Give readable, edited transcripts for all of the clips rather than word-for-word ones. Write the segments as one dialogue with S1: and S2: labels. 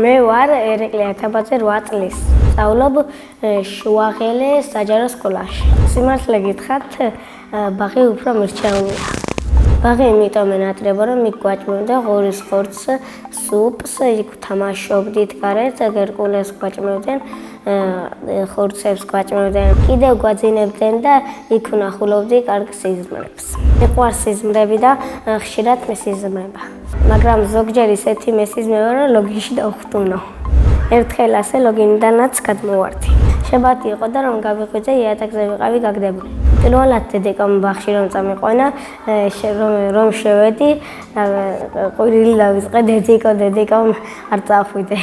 S1: მე ვარ ერეკლე ათაბაძე 8 წლის. სწავლობ შუაღელე საჯარო სკოლაში. სიმართლე გითხრათ, ბაღი უფრო მირჩევნია. ბაღი იმიტომ ენატრება, რომ იქ გვაჭმევდა ღორის ხორცს, სუპს, იქ თამაშობდით გარეთ, გერკულეს გვაჭმევდნენ, ხორცებს გვაჭმევდნენ. კიდევ გვაძინებდნენ და იქ ვნახულობდი კარგ სიზმრებს. მიყვარს სიზმრები და ხშირად მესიზმრება. მაგრამ ზოგჯერ ისეთი მესიზმრება, რომ ლოგინში დავხვდუნო. ერთხელ ასე ლოგინიდანაც გადმოვარდი. შებათი იყო და რომ გავიღვიძე იატაკზე ვიყავი გაგდებული. პირველად დედიკამ ბაღში რომ წამიყვანა, რომ შევედი, ყვირილი დავიწყე დედიკამ არ წახვიდე.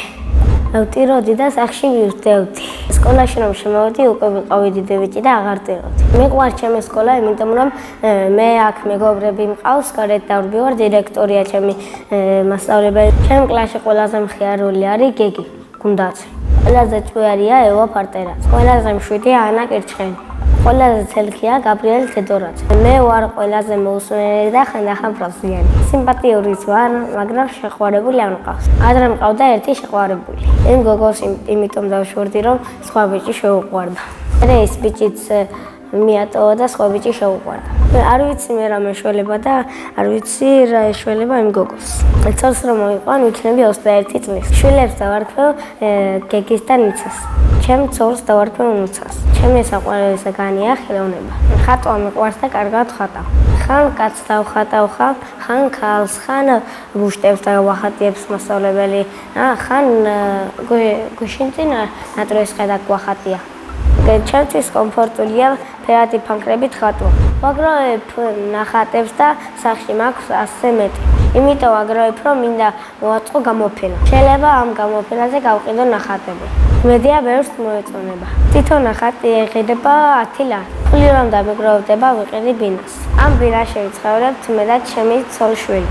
S1: ვტიროდი და სახში ვირდევდი. სკოლაში რომ შემოვედი, უკვე ვიყავი დიდი ბიჭი და აღარ ვტიროდი. მიყვარს ჩემი სკოლა, იმიტომ რომ მე აქ მეგობრები მყავს, გარეთ დავდივარ, დირექტორია ჩემი მასწავლებელი. ჩემ კლასში ყველაზე მხიარული არის გეგი გუნდაცი. ყველაზე ჭკვიარია ევა პარტერაც. ყველაზე მშვიდია ანა კერჩხენი. ყველაზე ცელქია გაბრიელ თედორაძე. მე ვარ ყველაზე მოუსმენელი და ხანდახან პროზიანი. სიმპათიურიც ვარ, მაგრამ შეყვარებული არ მყავს. ადრე მყავდა ერთი შეყვარებული. იმ გოგოს იმიტომ დავშვერდი, რომ სხვა ბიჭი შეუყვარდა. მე ეს ბიჭიც მიატოვა და სხვა ბიჭი შეუყვარდა. არ ვიცი მე რა მეშველება და არ ვიცი რა ეშველება იმ გოგოს. ცოლს რომ მოიყვან, ვიქნები 21 წლის. შვილებს დავარქვევ გეგის და ნიცას. ჩემ ცოლს დავარქვევ ნუცას. ჩემი საყვარელი საგანია ხელოვნება. ხატვა მიყვარს და კარგად ხატავ. ხან კაცს დავხატავ, ხან ქალს, ხან ბუშტებს და ვახატიებს მასწავლებელი. ხან გუშინწინ ნატრიოს ყედა გვახატია. ჩემთვის კომფორტულია ფერადი ფანქრებით ხატვა. ვაგროვებ ნახატებს და სახში მაქვს 100 მეტი. იმიტომ ვაგროვებ, რომ მინდა მოვაწყო გამოფენა. შეიძლება ამ გამოფენაზე გავყიდო ნახატები. მედია ბევრს მოეწონება. თვითონ ნახატი ეღირება 10 ლარი. ფული რომ დამეგროვდება, ვიყიდი ბინას. ამ ბინაში ვიცხოვრებთ მე და ჩემი ცოლ-შვილი.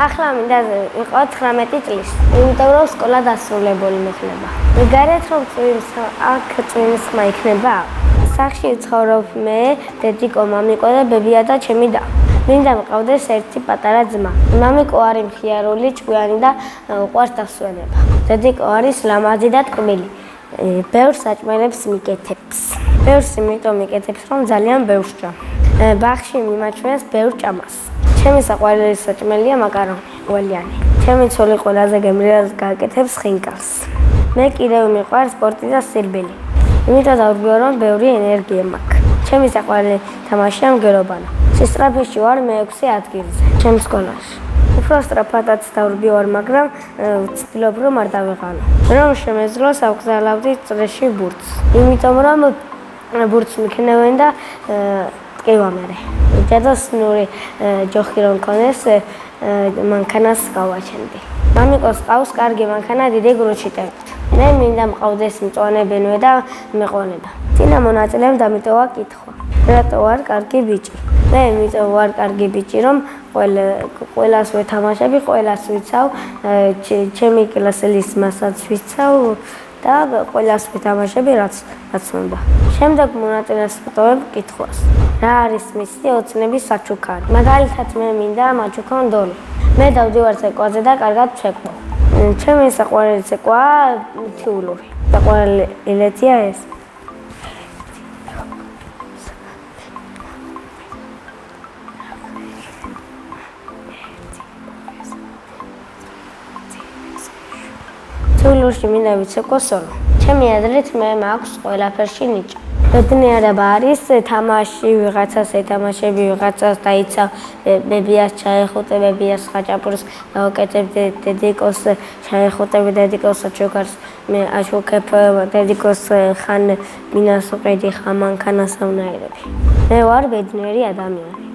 S1: ახლა მინდა ვიყო 19 წლის. იმიტომ რომ სკოლა დასრულებული მოხდება. გარეთ რომ აქ წვიმის ხმა იქნება. სახში ვცხოვრობ მე, დედიკო, მამიკო და ბებია და ჩემი და. მინდა მყავდეს ერთი პატარა ძმა. მამიკო არის მხიარული, ჭკვიანი და უყვარს დასვენება. დედიკო არის ლამაზი და ტკბილი. ბევრს საჭმელებს მიკეთებს. ბევრს იმიტომ მიკეთებს, რომ ძალიან ბევრს ჭამ. ბაღში მიმაჩვენს ბევრ ჭამას. ჩემი საყვარელი საჭმელია მაკარონი, ვალიანი. ჩემი ცოლი ყველაზე გემრიელს გააკეთებს ხინკალს. მე კიდევ მიყვარს სპორტი და სირბილი. იმიტომ დავდივარ, რომ ბევრი ენერგია მაქვს. ჩემი საყვარელი თამაშია მგელობანა. სისწრაფეში ვარ მე-6 ადგილზე, ჩემ სკოლაში. უფრო სწრაფადაც დავდივარ, მაგრამ ვცდილობ, რომ არ დავეღალო. რომ შემეძლო, ავგზავნავდი წრეში ბურთს. იმიტომ რომ ბურთს მიქნევენ და ტკივამერე. ჯადოსნური ჯოხი რომ მქონდეს, მანქანას გავაჩენდი. მამიკოს ყავს კარგი მანქანა დიდი გრუნჩი ტევით. მე მინდა მყავდეს მწვანებენვე და მეყონება. წინა მონაწილემ დამიტოვა კითხვა. რატო ვარ კარგი ბიჭი? მე იმიტომ ვარ კარგი ბიჭი, რომ ყველას ვეთამაშები, ყველას ვიცავ, ჩემი კლასელის მასაც ვიცავ და ყველას ვეთამაშები, რაც უნდა. შემდეგ მონაწილეს ვტოვებ კითხვას. რა არის მისი ოცნების საჩუქარი? მაგალითად მე მინდა მაჩუქონ დოლი. მე დავდივარ ცეკვაზე და კარგად ვცეკვავ. ჩემი საყვარელი ცეკვაა თიულური. საყვარელი ილეთია ეს. თიულურში მინდა ვიცეკვო სოლო. ჩემი აზრით მე მაქვს ყველაფერში ნიჭი. ბედნიერება არის თამაში, ვიღაცას ეთამაშები, ვიღაცას დაიცავ, ბებიას ჩაეხუტე, ბებიას ხაჭაპურს გავაკეთებ, დედიკოს ჩაეხუტები, დედიკოს აჩუქარს, მე აჩუქებ დედიკოს ხან ბინას ვყიდი, ხან მანქანას ავნაირები. მე ვარ ბედნიერი ადამიანი.